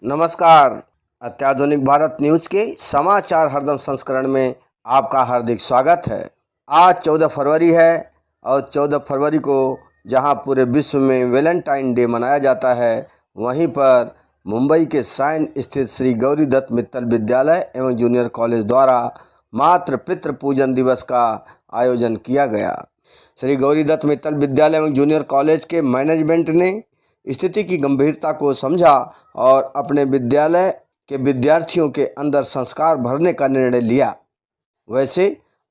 नमस्कार। अत्याधुनिक भारत न्यूज के समाचार हरदम संस्करण में आपका हार्दिक स्वागत है। आज 14 फरवरी है और 14 फरवरी को जहां पूरे विश्व में वैलेंटाइन डे मनाया जाता है, वहीं पर मुंबई के साइन स्थित श्री गौरी दत्त मित्तल विद्यालय एवं जूनियर कॉलेज द्वारा मातृ पितृ पूजन दिवस का आयोजन किया गया। श्री गौरी दत्त मित्तल विद्यालय एवं जूनियर कॉलेज के मैनेजमेंट ने स्थिति की गंभीरता को समझा और अपने विद्यालय के विद्यार्थियों के अंदर संस्कार भरने का निर्णय लिया। वैसे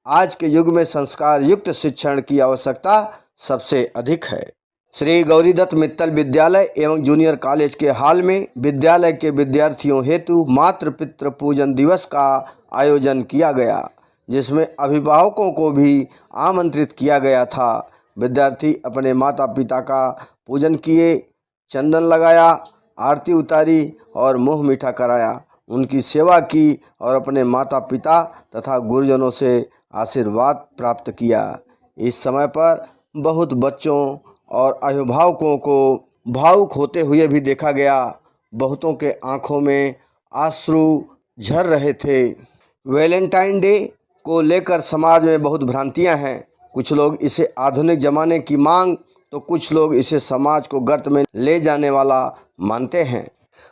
आज के युग में संस्कार युक्त शिक्षण की आवश्यकता सबसे अधिक है। श्री गौरी दत्त मित्तल विद्यालय एवं जूनियर कॉलेज के हाल में विद्यालय के विद्यार्थियों हेतु मातृ पितृ पूजन दिवस का आयोजन किया गया, जिसमें अभिभावकों को भी आमंत्रित किया गया था। विद्यार्थी अपने माता पिता का पूजन किए, चंदन लगाया, आरती उतारी और मुँह मीठा कराया, उनकी सेवा की और अपने माता पिता तथा गुरुजनों से आशीर्वाद प्राप्त किया। इस समय पर बहुत बच्चों और अभिभावकों को भावुक होते हुए भी देखा गया। बहुतों के आंखों में आंसू झर रहे थे। वैलेंटाइन डे को लेकर समाज में बहुत भ्रांतियां हैं। कुछ लोग इसे आधुनिक ज़माने की मांग तो कुछ लोग इसे समाज को गर्त में ले जाने वाला मानते हैं।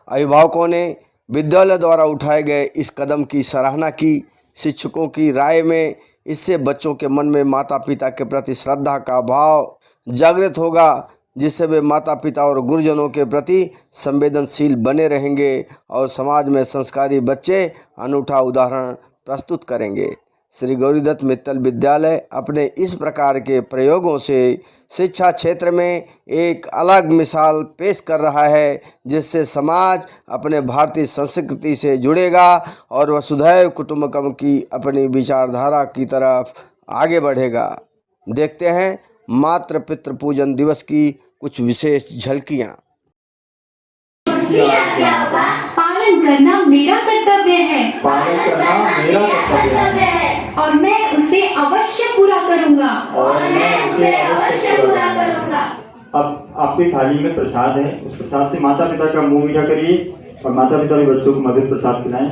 अभिभावकों ने विद्यालय द्वारा उठाए गए इस कदम की सराहना की। शिक्षकों की राय में इससे बच्चों के मन में माता पिता के प्रति श्रद्धा का भाव जागृत होगा, जिससे वे माता पिता और गुरुजनों के प्रति संवेदनशील बने रहेंगे और समाज में संस्कारी बच्चे अनूठा उदाहरण प्रस्तुत करेंगे। श्री गौरी दत्त मित्तल विद्यालय अपने इस प्रकार के प्रयोगों से शिक्षा क्षेत्र में एक अलग मिसाल पेश कर रहा है, जिससे समाज अपने भारतीय संस्कृति से जुड़ेगा और वसुधैव कुटुंबकम की अपनी विचारधारा की तरफ आगे बढ़ेगा। देखते हैं मातृ पितृ पूजन दिवस की कुछ विशेष झलकियाँ। पालन करना मेरा कर्तव्य है, और मैं उसे अवश्य पूरा करूंगा। अब आपकी थाली में प्रसाद है, उस प्रसाद से माता पिता का मुंह मीठा करिए और माता पिता के बच्चों को मधुर प्रसाद खिलाएं।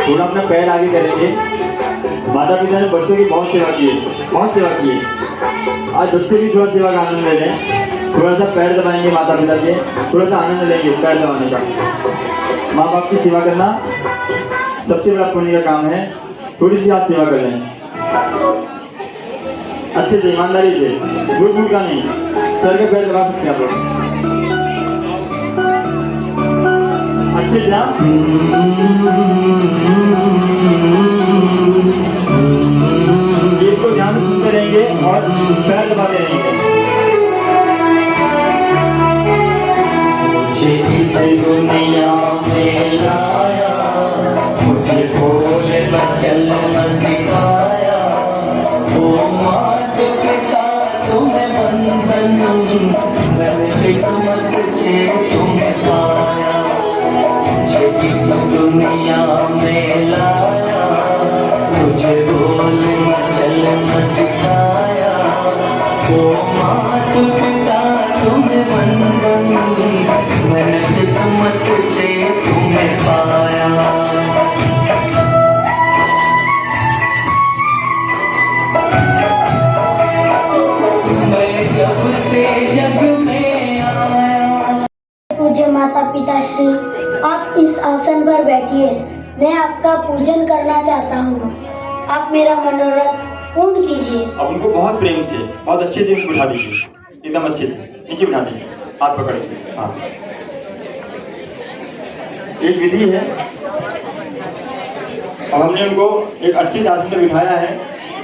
थोड़ा अपना पैर आगे करेंगे। माता पिता ने बच्चों की बहुत सेवा की है। आज बच्चे भी थोड़ा सेवा का आनंद ले लें। थोड़ा सा पैर दबाएंगे माता पिता के, थोड़ा सा आनंद लेंगे पैर दबाने का। माँ बाप की सेवा करना सबसे बड़ा पुण्य का काम है। थोड़ी सी आप सेवा कर लें, अच्छे से, ईमानदारी से, झूठ मूठ का नहीं। सर के पैर दबा सकते हैं आप लोग अच्छे से। आप गीत को ध्यान से सुनते रहेंगे और पैर दबाते रहेंगे। मुझे इस दुनिया में लाया, मुझे बोलना चलना सिखाया, वो मात पिता तुम्हें बंधन, मैंने किस्मत से तुम्हें पाया। इस दुनिया में लाया, मुझे बोलना चलना सिखाया, वो माता पिता तुम्हें बंधन, मैंने किस्मत से तुम्हें पाया। मैं जब से जग में आया। पूज्य माता पिता श्री, आप इस आसन पर बैठिए। मैं आपका पूजन करना चाहता हूँ। आप मेरा मनोरथ पूर्ण कीजिए। अब उनको बहुत प्रेम से, बहुत अच्छे से बिठा दीजिए, एकदम अच्छे से नीचे बिठा दीजिए, हाथ पकड़ के। हाँ, एक विधि है। अब हमने उनको एक अच्छे आसन पर बिठाया है।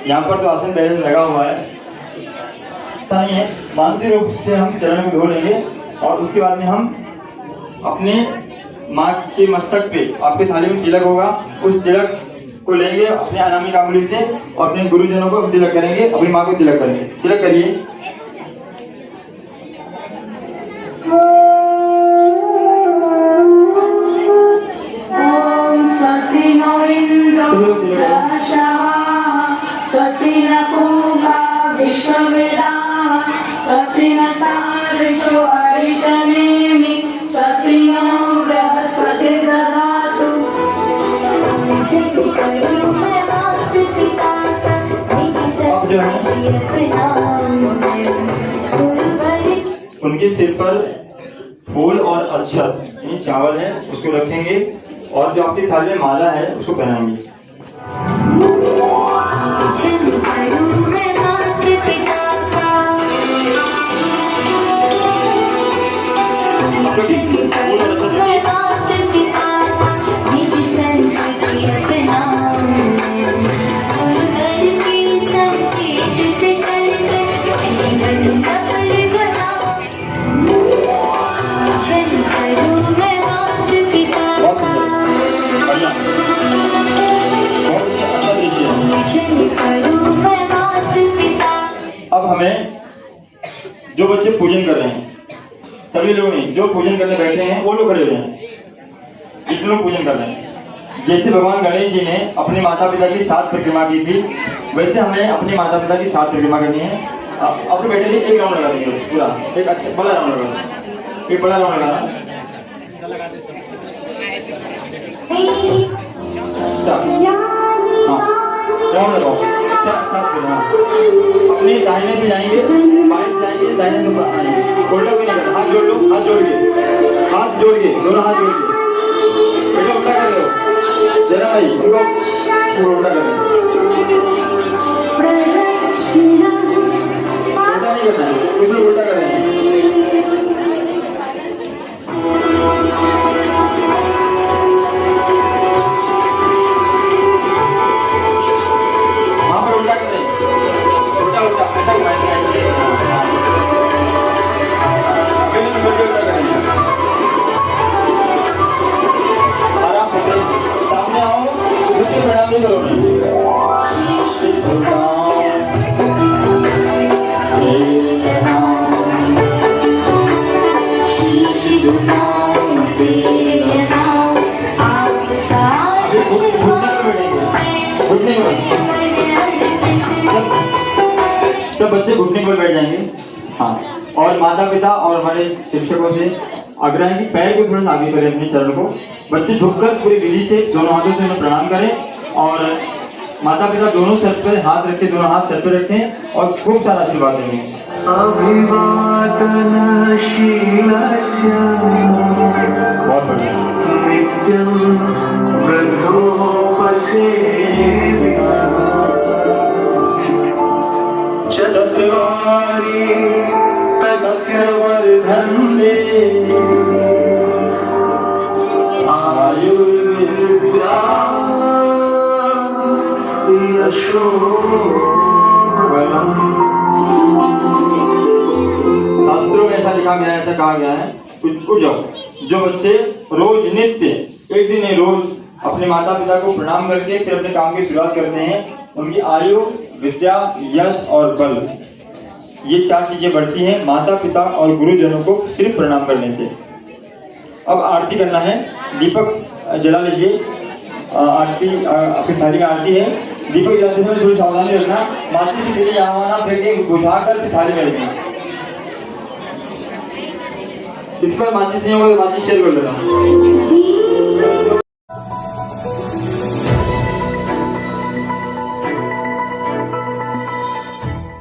यहाँ पर तो आसन पहले से लगा हुआ है, मानसिक रूप से हम चरण को धो लेंगे और उसके बाद में हम अपने माँ के मस्तक पे, आपके थाली में तिलक होगा, उस तिलक को लेंगे अपने अनामिका अंगुली से और अपने गुरुजनों को तिलक करेंगे, अपनी माँ को तिलक करेंगे। तिलक करिए। ओम स्वस्ति नो इंद्रो बृहस्पतिः स्वस्ति न पूर्वा विश्ववेदाः स्वस्ति न सार्वजो अरिष्टनेमि स्वस्ति नो बृहस्पतिर्दधातु। अब जो है उनके सिर पर फूल और अक्षत यानी चावल है उसको रखेंगे और जो आपकी थाली में माला है उसको पहनाएंगे। अब हमें जो बच्चे पूजन कर रहे हैं, सभी लोग नहीं, जो पूजन करने बैठे हैं वो लोग खड़े हो जाएं। जितने लोग पूजन कर रहे हैं, जैसे भगवान गणेश जी ने अपने माता पिता की 7 परिक्रमा की थी, वैसे हमें अपने माता पिता की 7 परिक्रमा करनी है। अपने बेटे लिए एक राउंड लगा देंगे पूरा, एक अच्छा बड़ा राउंड लगा, एक बड़ा राउंड लगाना। राउंड लगाओ, अपने दाहिने से जाएंगे, बाएं से जाएंगे, दाहिने से आएंगे, उल्टा भी नहीं करना। हाथ जोड़ लो, हाथ जोड़ के, दोनों हाथ जोड़ के बेटा उल्टा कर दो। जरा भाई उनको उल्टा कर दो, उल्टा नहीं करना है, कुछ लोग उल्टा कर रहे हैं। वहां पर उल्टा करें, उल्टा उल्टा ऐसा ही ऐसा आराम से सामने आओ, दूसरी प्रणाम नहीं करो। सब बच्चे घुटने पर बैठ जाएंगे। हाँ, और माता पिता और हमारे शिक्षकों से आग्रह है कि पैर को थोड़ा आगे करें, अपने चरण को। बच्चे झुककर पूरी विधि से दोनों हाथों से उन्हें प्रणाम करें और माता पिता दोनों सर पर हाथ रखें, दोनों हाथ सर पर रखें और खूब सारा आशीर्वाद देंगे। बहुत बढ़िया। चत्वारि तस्य वर्धन्ते आयुर्विद्या यशो बलम्। शास्त्रों में ऐसा लिखा गया है, ऐसा कहा गया है, उठ जाओ, जो बच्चे रोज नित्य, एक दिन नहीं रोज अपने माता पिता को प्रणाम करके फिर अपने काम की शुरुआत करते हैं, उनकी आयु, विद्या, यश और बल, ये 4 चीजें बढ़ती हैं माता पिता और गुरुजनों को सिर्फ प्रणाम करने से। अब आरती करना है, दीपक जला लीजिए। आरती अपनी थाली में आरती है, दीपक जलाते समय थोड़ी सावधानी रखना, माचिस के लिए यहाँ वहाँ फेंके बुझाकर थाली में रखना। इस पर माचिस नहीं होगा तो माचिस शेयर कर देना।